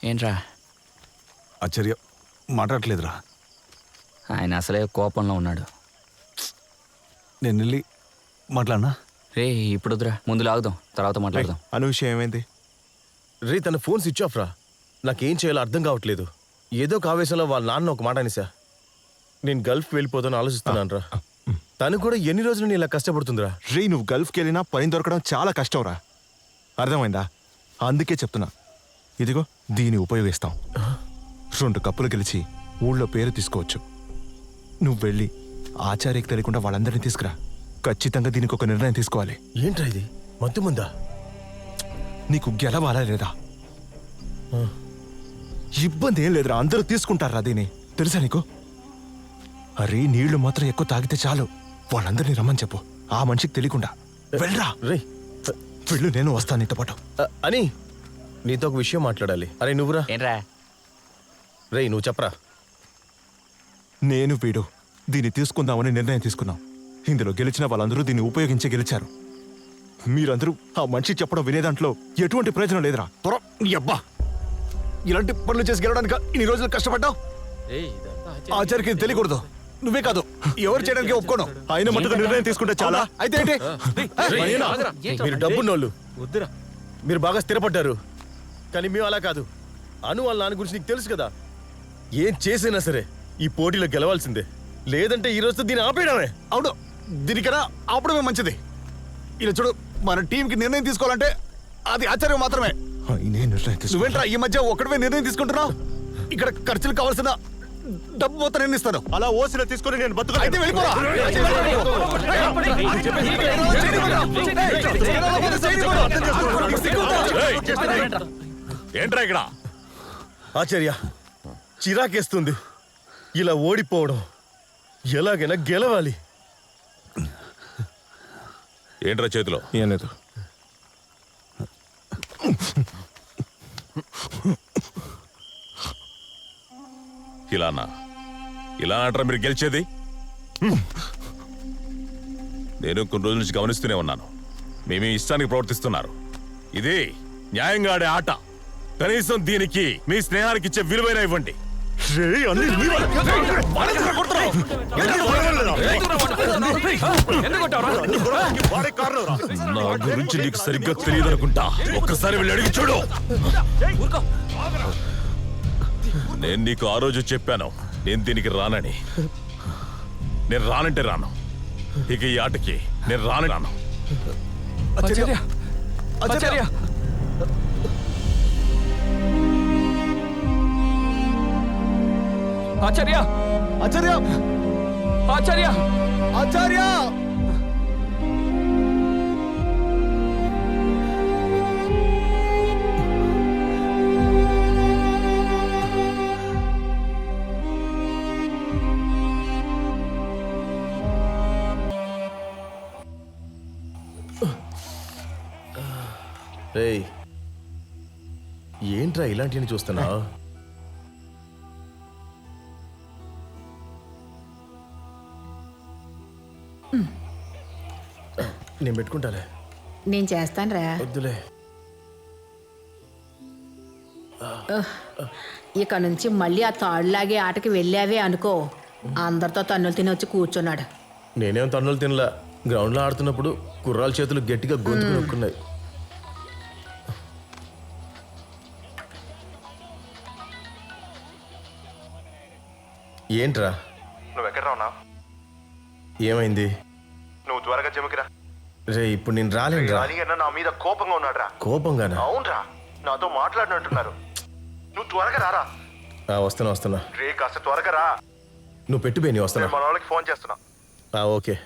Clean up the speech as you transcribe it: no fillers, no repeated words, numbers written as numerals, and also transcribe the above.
ఏంట్రా? ఆశ్చర్య మాట్లాడట్లేదురా. ఆయన అసలే కోపంలో ఉన్నాడు. నేను వెళ్ళి మాట్లాడనా? రే ఇప్పుడు వద్దురా, ముందు లాగుదాం, తర్వాత మాట్లాడదాం. అను విషయం ఏమైంది? రే తన ఫోన్ స్విచ్ ఆఫ్ రా. నాకేం చేయాలో అర్థం కావట్లేదు. ఏదో ఒక ఆవేశంలో వాళ్ళ నాన్న ఒక మాట అనేసా. నేను గల్ఫ్కి వెళ్ళిపోతాను ఆలోచిస్తున్నాను రా. తను కూడా ఎన్ని రోజులు ఇలా కష్టపడుతుందిరా. రే నువ్వు గల్ఫ్కి వెళ్ళినా పని దొరకడం చాలా కష్టం రా. అర్థమైందా? అందుకే చెప్తున్నా, ఇదిగో దీన్ని ఉపయోగిస్తాం. 2 కప్పులు గెలిచి ఊళ్ళో పేరు తీసుకోవచ్చు. నువ్వు వెళ్ళి ఆచార్యకి తెలియకుండా వాళ్ళందరినీ తీసుకురా. ఖచ్చితంగా దీనికి ఒక నిర్ణయం తీసుకోవాలి. ఏంట్రా ఇది, మత్తు ముందా? నీకు గెలవాలా లేదా? ఇబ్బంది ఏం లేదురా, అందరూ తీసుకుంటారా దీన్ని, తెలుసా నీకు? అరే నీళ్లు మాత్రం ఎక్కువ తాగితే చాలు, వాళ్ళందరినీ రమ్మని చెప్పు. ఆ మనిషికి తెలియకుండా వెళ్ళరా. రే వెళ్ళు, నేను వస్తాను నీతో పాటు. అని నీతో ఒక విషయం మాట్లాడాలి. అరే నువ్వురా. ఏంట్రా? రే నువ్వు చెప్పరా. నేను వీడు దీన్ని తీసుకుందామని నిర్ణయం తీసుకున్నాం. ఇందులో గెలిచిన వాళ్ళందరూ దీన్ని ఉపయోగించి గెలిచారు. మీరందరూ ఆ మనిషి చెప్పడం వినేదాంట్లో ఎటువంటి ప్రయోజనం లేదురా. అబ్బా, ఇలాంటి పనులు చేసి గెలవడానికి ఇన్ని రోజులు కష్టపడ్డావు. ఆచార్యకి ఇది తెలియకూడదు. నువ్వే కాదు, ఎవరు చేయడానికి ఒప్పుకోను. ఆయన మట్టుగా నిర్ణయం తీసుకుంటే చాలా. అయితే ఏంటి? మీరు డబ్బున్నోళ్ళు, మీరు బాగా స్థిరపడ్డారు. కానీ మేము అలా కాదు. అను వాళ్ళ నాన్న గురించి నీకు తెలుసు కదా. ఏం చేసినా సరే ఈ పోటీలో గెలవాల్సిందే, లేదంటే ఈ రోజుతో దీన్ని ఆపేయడమే. అవును, దీనికన్నా ఆపడమే మంచిది. ఇలా చూడు, మన టీంకి నిర్ణయం తీసుకోవాలంటే అది ఆచార్యం మాత్రమే. ఆయనే నిర్ణయం తీసుకుంటా. నువ్వేంట్రా ఈ మధ్య ఒక్కడవే నిర్ణయం తీసుకుంటున్నావు? ఇక్కడ ఖర్చులు కావాల్సిన డబ్బు మొత్తం నేను ఇస్తాను. అలా ఓసిలో తీసుకుని నేను బతుకు. అయితే వెళ్ళిపోరా. ఏంట్రా ఇక్కడ? ఆచార్య, చిరాకేస్తుంది ఇలా ఓడిపోవడం. ఎలాగైనా గెలవాలి. ఏంట్రా చేతిలో? ఏం లేదు. ఇలానా? ఇలా అంటారా మీరు గెలిచేది? నేను కొన్ని రోజుల నుంచి గమనిస్తూనే ఉన్నాను. మేమే ఇష్టానికి ప్రవర్తిస్తున్నారు. ఇది న్యాయంగా ఆడే ఆట. కనీసం దీనికి మీ స్నేహానికి ఇచ్చే విలువైన ఇవ్వండి. నా గురించి నీకు సరిగ్గా తెలియదు అనుకుంటా. ఒక్కసారి వెళ్ళి అడిగి చూడు. నేను నీకు ఆ రోజు చెప్పాను, నేను దీనికి రానని. నేను రానంటే రాను. ఇక ఈ ఆటకి నేను రాను. ఆచార్య, ఆచార్య, ఆచార్య! ఆచార్య, ఆచార్య! ఆచార్య. రేయ్, ఏంట్రా ఇలాంటివన్నీ చూస్తున్నావు? నేను పెట్టుకుంటాలే. నేను చేస్తానురా. వద్దులే. ఇక నుంచి మళ్ళీ ఆ తాడులాగే ఆటకి వెళ్ళావే అనుకో, అందరితో తన్నులు తిని వచ్చి కూర్చున్నాడు. నేనేం తన్నులు తినలా. గ్రౌండ్లో ఆడుతున్నప్పుడు కుర్రాల చేతులు గట్టిగా గొంతుకు నొక్కున్నాయి. ఏంట్రా? నువ్వు ఎక్కడ రావునా? ఏమైంది? నువ్వు త్వరగా జిమ్కి రా. రే ఇప్పుడు నేను రాలేనురా. నా మీద కోపంగా ఉన్నాడు రా. కోపంగానా? అవునరా, నాతో మాట్లాడినట్టున్నారు. నువ్వు త్వరగా రారా. వస్తున్నా. రే కాస్త త్వరగా రా. నువ్వు పెట్టు బే, నీ వస్తున్నా. మన వాళ్ళకి ఫోన్ చేస్తున్నా. ఓకే.